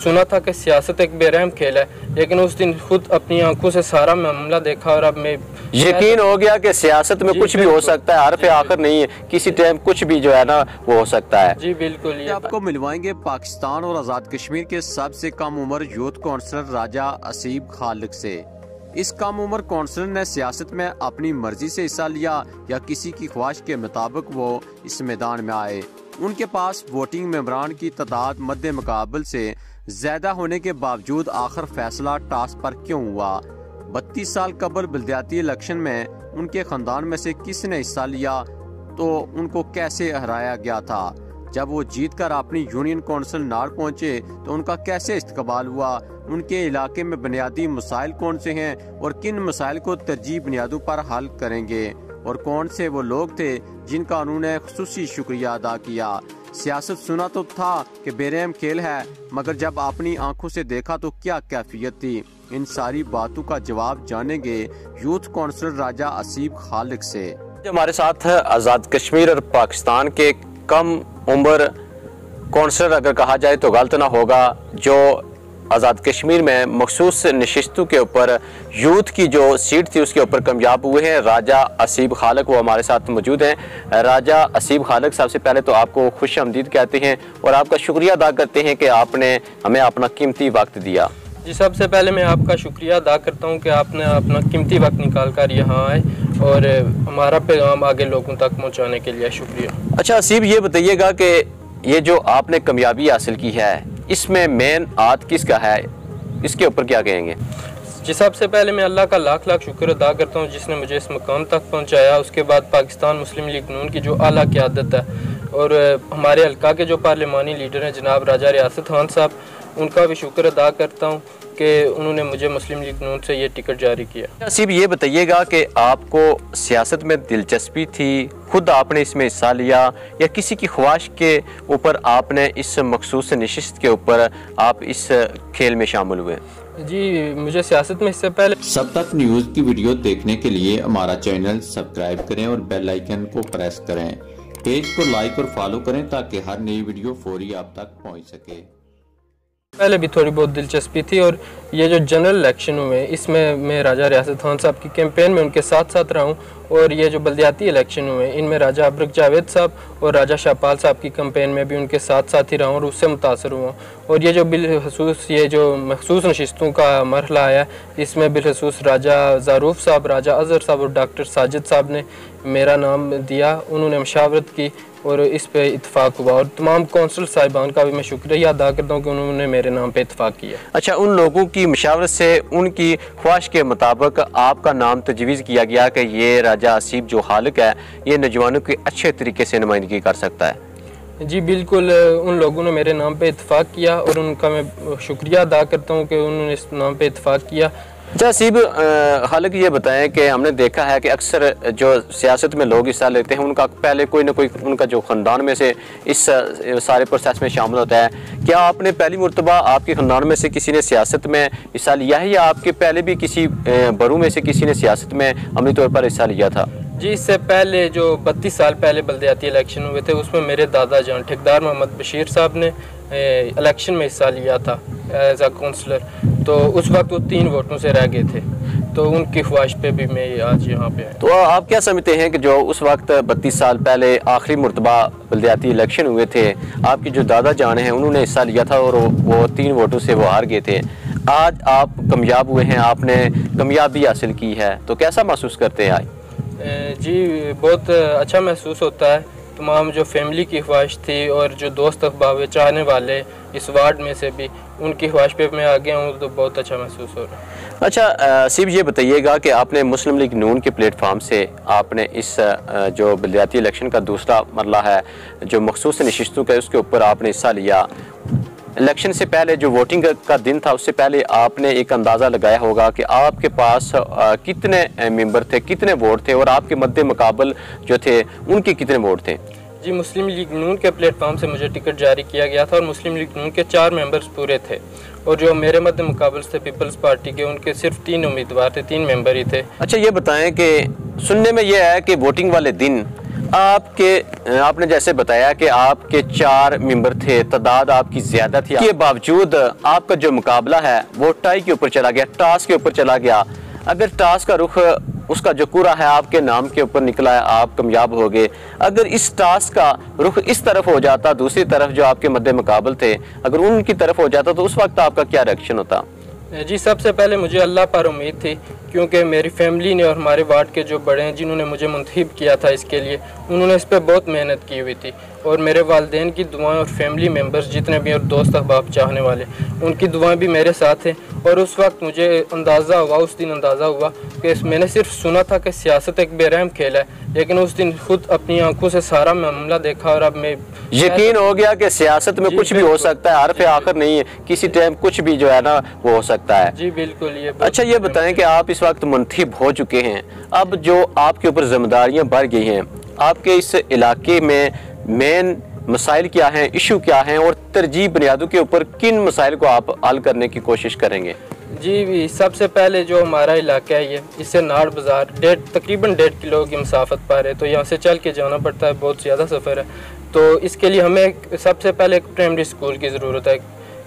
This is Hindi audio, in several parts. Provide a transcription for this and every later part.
सुना था कि सियासत एक बेरहम खेल है, लेकिन उस दिन खुद अपनी आंखों से सारा मामला देखा और अब मैं यकीन हो गया कि सियासत में कुछ भी हो सकता है, हरफ आखिर नहीं है, किसी टाइम कुछ भी जो है ना वो हो सकता है। जी बिल्कुल। ये आपको मिलवाएंगे पाकिस्तान और आज़ाद कश्मीर के सबसे कम उम्र यूथ काउंसलर राजा असीब खालिक से। इस कम उम्र काउंसलर ने सियासत में अपनी मर्जी से हिस्सा लिया या किसी की ख्वाहिश के मुताबिक वो इस मैदान में आए। उनके पास वोटिंग मेंबरान की तादाद मद्दे मुकाबल से ज्यादा होने के बावजूद आखिर फैसला टॉस पर क्यों हुआ? 32 साल कबल बल्दियाती इलेक्शन में उनके खानदान में से किसने हिस्सा लिया, तो उनको कैसे हराया गया था? जब वो जीत कर अपनी यूनियन काउंसिल नाड़ पहुंचे तो उनका कैसे इस्तकबाल हुआ? उनके इलाके में बुनियादी मसाइल कौन से हैं और किन मसाइल को तरजीह बुनियादों पर हल करेंगे, और कौन से वो लोग थे जिनका उन्होंने खुसूसी शुक्रिया अदा किया? सियासत सुना तो था कि बेरहम खेल है, मगर जब अपनी आंखों से देखा तो क्या कैफियत थी? इन सारी बातों का जवाब जानेंगे यूथ काउंसलर राजा असीब खालिक से। हमारे साथ आज़ाद कश्मीर और पाकिस्तान के कम उम्र काउंसलर, अगर कहा जाए तो गलत ना होगा, जो आज़ाद कश्मीर में मखसूस नशिस्तों के ऊपर यूथ की जो सीट थी उसके ऊपर कामयाब हुए हैं, राजा असीब खालिक, वो हमारे साथ मौजूद हैं। राजा असीब खालिक, सबसे पहले तो आपको खुश आमदीद कहते हैं और आपका शुक्रिया अदा करते हैं कि आपने हमें अपना कीमती वक्त दिया। जी, सबसे पहले मैं आपका शुक्रिया अदा करता हूं कि आपने अपना कीमती वक्त निकाल कर यहाँ आए और हमारा पैगाम आगे लोगों तक पहुँचाने के लिए शुक्रिया। अच्छा असीब, ये बताइएगा कि ये जो आपने कामयाबी हासिल की है इसमें मेन हाथ किसका है, इसके ऊपर क्या कहेंगे? जी, सबसे पहले मैं अल्लाह का लाख लाख शुक्र अदा करता हूँ जिसने मुझे इस मुकाम तक पहुँचाया। उसके बाद पाकिस्तान मुस्लिम लीग नून की जो आला क़यादत है और हमारे हल्का के जो पार्लिमानी लीडर हैं जनाब राजा रियासत खान साहब, उनका भी शुक्र अदा करता हूँ कि उन्होंने मुझे मुस्लिम लीग नून से ये टिकट जारी किया। असीब, ये बताइएगा कि आपको सियासत में दिलचस्पी थी, खुद आपने इसमें हिस्सा लिया या किसी की ख्वाहिश के ऊपर आपने इस मखसूस नशिस्त के ऊपर आप इस खेल में शामिल हुए? जी, मुझे सियासत में इससे पहले सब तक न्यूज़ की वीडियो देखने के लिए हमारा चैनल सब्सक्राइब करें और बेल आइकन को प्रेस करें। पेज को लाइक और फॉलो करें ताकि हर नई वीडियो फौरी आप तक पहुंच सके। पहले भी थोड़ी बहुत दिलचस्पी थी और ये जो जनरल इलेक्शन हुए इसमें मैं राजा रियासत खान साहब की कैंपेन में उनके साथ साथ रहा हूँ, और ये जो बल्दियाती इलेक्शन हुए इनमें राजा अब्रक जावेद साहब और राजा शाहपाल साहब की कैंपेन में भी उनके साथ साथ ही रहा हूँ और उससे मुतासर हुआ। और ये जो बिलखसूस ये जो मखसूस नशिस्तों का मरहला आया इसमें बिलखसूस राजा ज़ारूफ साहब, राजा अज़हर साहब और डॉक्टर साजिद साहब ने मेरा नाम दिया, उन्होंने मशावरत की और इस पे इत्तेफाक हुआ। और तमाम कौंसल साहिबान का भी मैं शुक्रिया अदा करता हूँ कि उन्होंने मेरे नाम पे इत्तेफाक किया। अच्छा, उन लोगों की मशावरत से उनकी ख्वाहिश के मुताबिक आपका नाम तजवीज़ किया गया कि ये राजा असीब जो खालिक है ये नौजवानों की अच्छे तरीके से नुमाइंदगी कर सकता है? जी बिल्कुल, उन लोगों ने मेरे नाम पे इत्तेफाक किया और उनका मैं शुक्रिया अदा करता हूँ कि उन्होंने इस नाम पे इत्तेफाक किया। अच्छा असीब खालिक, ये बताएं कि हमने देखा है कि अक्सर जो सियासत में लोग हिस्सा लेते हैं उनका पहले कोई ना कोई उनका जो ख़ानदान में से इस सारे प्रोसेस में शामिल होता है। क्या आपने पहली मरतबा आपके ख़ानदान में से किसी ने सियासत में हिस्सा लिया है या आपके पहले भी किसी बरू में से किसी ने सियासत में अमली तौर पर हिस्सा लिया था? जी, इससे पहले जो 32 साल पहले बल्दियाती इलेक्शन हुए थे उसमें मेरे दादा जान ठेकेदार मोहम्मद बशीर साहब ने इलेक्शन में हिस्सा लिया था एज आ काउंसलर, तो उस वक्त वो 3 वोटों से रह गए थे, तो उनकी ख्वाहिश पे भी मैं आज यहाँ पे आया। तो आप क्या समझते हैं कि जो उस वक्त 32 साल पहले आखिरी मरतबा बल्दियाती इलेक्शन हुए थे, आपके जो दादा जान हैं उन्होंने हिस्सा लिया था और वो 3 वोटों से वो हार गए थे, आज आप कामयाब हुए हैं, आपने कामयाबी हासिल की है, तो कैसा महसूस करते हैं आज? जी, बहुत अच्छा महसूस होता है। तमाम जो फैमिली की ख्वाहिश थी और जो दोस्त अहबाब चाहने वाले इस वार्ड में से भी उनकी ख्वाहिश पे मैं आ गया हूँ, तो बहुत अच्छा महसूस हो रहा है। अच्छा सिर्फ ये बताइएगा कि आपने मुस्लिम लीग नून के प्लेटफार्म से आपने इस जो बल्दियाती इलेक्शन का दूसरा मरला है जो मखसूस नशिस्तों का उसके ऊपर आपने हिस्सा लिया, इलेक्शन से पहले जो वोटिंग का दिन था उससे पहले आपने एक अंदाज़ा लगाया होगा कि आपके पास कितने मेंबर थे, कितने वोट थे और आपके मद्दे मुकाबल जो थे उनके कितने वोट थे? जी, मुस्लिम लीग नून के प्लेटफार्म से मुझे टिकट जारी किया गया था और मुस्लिम लीग नून के 4 मेंबर्स पूरे थे और जो मेरे मद्दे मुकाबल थे पीपल्स पार्टी के उनके सिर्फ 3 उम्मीदवार थे, 3 मेंबर ही थे। अच्छा, ये बताएं कि सुनने में यह है कि वोटिंग वाले दिन आपने जैसे बताया कि आपके 4 मेंबर थे, तादाद आपकी ज़्यादा थी, इसके बावजूद आपका जो मुकाबला है वो टाई के ऊपर चला गया, टास्क के ऊपर चला गया। अगर टास्क का रुख उसका जो कुरा है आपके नाम के ऊपर निकला है, आप कामयाब हो गए। अगर इस टास्क का रुख इस तरफ हो जाता, दूसरी तरफ जो आपके मद्दे मुकाबल थे, अगर उनकी तरफ हो जाता तो उस वक्त आपका क्या रिएक्शन होता? जी, सबसे पहले मुझे अल्लाह पर उम्मीद थी, क्योंकि मेरी फैमिली ने और हमारे वार्ड के जो बड़े हैं जिन्होंने मुझे मुंतखब किया था इसके लिए, उन्होंने इस पर बहुत मेहनत की हुई थी। और मेरे वालिदैन की दुआएं और फैमिली मेम्बर्स जितने भी और दोस्त अहबाब चाहने वाले, उनकी दुआएं भी मेरे साथ हैं। और उस वक्त मुझे अंदाज़ा हुआ, उस दिन अंदाज़ा हुआ कि मैंने सिर्फ सुना था कि सियासत एक बेरहम खेल है, लेकिन उस दिन खुद अपनी आंखों से सारा मामला देखा और अब मैं यकीन हो गया कि सियासत में कुछ भी हो सकता है, हरफ आखिर नहीं है, किसी टाइम कुछ भी जो है ना वो हो सकता है। जी बिल्कुल। अच्छा, ये बताएं कि आप इस वक्त मुंतखब हो चुके हैं, अब जो आपके ऊपर जिम्मेदारियां बढ़ गई हैं, आपके इस इलाके में मेन मसाइल क्या हैं, इशू क्या हैं, और तरजीह बुनियादों के ऊपर किन मसाइल को आप हल करने की कोशिश करेंगे? जी, सबसे पहले जो हमारा इलाका है, ये इससे नाड़ बाज़ार तकरीबन 1.5 किलो की मसाफत पर है, तो यहाँ से चल के जाना पड़ता है, बहुत ज़्यादा सफ़र है। तो इसके लिए हमें सबसे पहले एक प्राइमरी स्कूल की ज़रूरत है,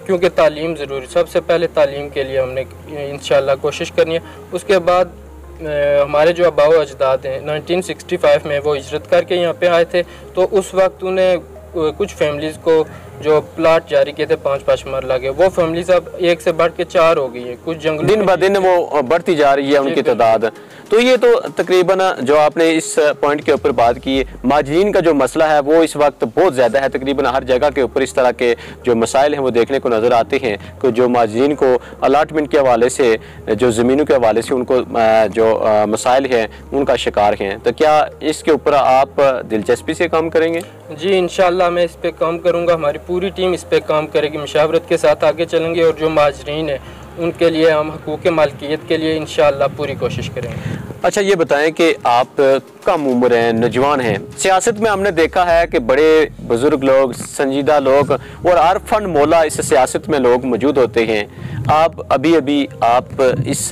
क्योंकि तालीम ज़रूरी, सबसे पहले तालीम के लिए हमने इंशाल्लाह कोशिश करनी है। उसके बाद हमारे जो आबाओ अजदाद हैं 1965 में वो हिजरत करके यहाँ पे आए थे, तो उस वक्त उन्हें कुछ फैमिलीज़ को जो प्लाट जारी किए थे 5-5 मरला के, वो फैमिलीज अब 1 से बढ़ के 4 हो गई है। कुछ जंगल दिन ब दिन वो बढ़ती जा रही है उनकी तादाद। तो ये तो तकरीबन जो आपने इस पॉइंट के ऊपर बात की, माजरीन का जो मसला है वो इस वक्त बहुत ज़्यादा है। तकरीबन हर जगह के ऊपर इस तरह के जो मसाइल हैं वो देखने को नज़र आते हैं कि जो माजरीन को अलाटमेंट के हवाले से, जो ज़मीनों के हवाले से उनको जो मसाइल हैं उनका शिकार हैं। तो क्या इसके ऊपर आप दिलचस्पी से काम करेंगे? जी इंशाल्लाह मैं इस पे काम करूँगा, हमारी पूरी टीम इस पे काम करेगी, मशावरत के साथ आगे चलेंगे और जो माजरीन है उनके लिए हम हकूक़ मालकियत के लिए इंशाल्लाह पूरी कोशिश करेंगे। अच्छा, ये बताएं कि आप कम उम्र हैं, नौजवान हैं, सियासत में हमने देखा है कि बड़े बुजुर्ग लोग, संजीदा लोग और हर फंड मौला इस सियासत में लोग मौजूद होते हैं। आप अभी आप इस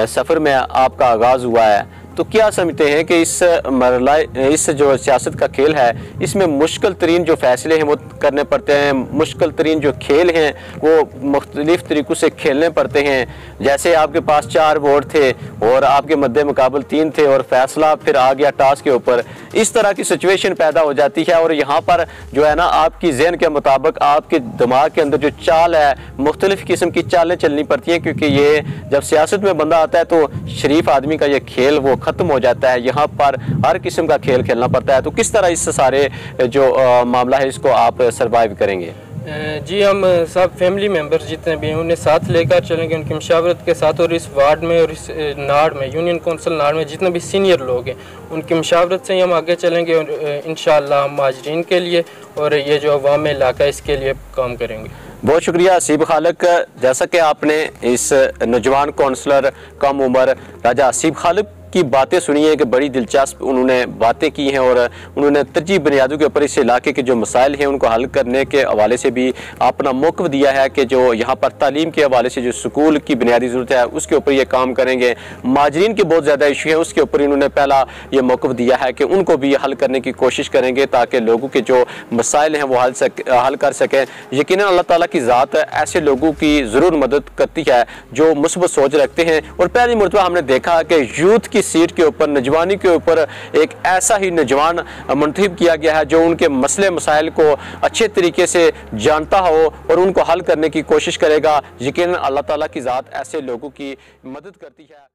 सफ़र में आपका आगाज़ हुआ है, तो क्या समझते हैं कि इस जो सियासत का खेल है इसमें मुश्किल तरीन जो फैसले हैं वो करने पड़ते हैं, मुश्किल तरीन जो खेल हैं वो मुख्तलिफ तरीक़ों से खेलने पड़ते हैं? जैसे आपके पास 4 वोट थे और आपके मद्दे मुकाबल 3 थे और फैसला फिर आ गया टास्क के ऊपर, इस तरह की सिचुएशन पैदा हो जाती है। और यहाँ पर जो है ना आपकी जहन के मुताबिक आपके दिमाग के अंदर जो चाल है, मुख्तलिफ किस्म की चालें चलनी पड़ती हैं, क्योंकि ये जब सियासत में बंदा आता है तो शरीफ आदमी का ये खेल वो ख़त्म हो जाता है, यहाँ पर हर किस्म का खेल खेलना पड़ता है। तो किस तरह इस सारे जो मामला है इसको आप सरवाइव करेंगे? जी हम सब फैमिली मेंबर्स जितने भी हैं उन्हें साथ लेकर चलेंगे, उनकी मशावरत के साथ, और इस वार्ड में और इस नाड़ में, यूनियन कौंसिल नाड़ में जितने भी सीनियर लोग हैं उनकी मशावरत से ही हम आगे चलेंगे और इंशाअल्लाह हम माजरीन के लिए और ये जो अवाम इलाका है इसके लिए काम करेंगे। बहुत शुक्रिया हसीब खालिक। जैसा कि आपने इस नौजवान कौंसलर कम उम्र राजा हसीब खालिक की बातें सुनी है कि बड़ी दिलचस्प उन्होंने बातें की हैं और उन्होंने तरजीह बुनियादों के ऊपर इस इलाके के जो मसाइल हैं उनको हल करने के हवाले से भी अपना मौक़िफ़ दिया है कि जो यहाँ पर तालीम के हवाले से जो स्कूल की बुनियादी ज़रूरत है उसके ऊपर ये काम करेंगे। माजरीन के बहुत ज़्यादा इशू हैं, उसके ऊपर इन्होंने पहला ये मौक़िफ़ दिया है कि उनको भी हल करने की कोशिश करेंगे ताकि लोगों के जो मसाइल हैं वो हल कर सकें। यकीनन अल्लाह ताला की ज़ात ऐसे लोगों की ज़रूर मदद करती है जो मुस्बत सोच रखते हैं। और पहली मरतबा हमने देखा कि यूथ सीट के ऊपर, नौजवानी के ऊपर एक ऐसा ही नौजवान मुंतखब किया गया है जो उनके मसले मसाइल को अच्छे तरीके से जानता हो और उनको हल करने की कोशिश करेगा। यकीनन अल्लाह ताला की ज़ात ऐसे लोगों की मदद करती है।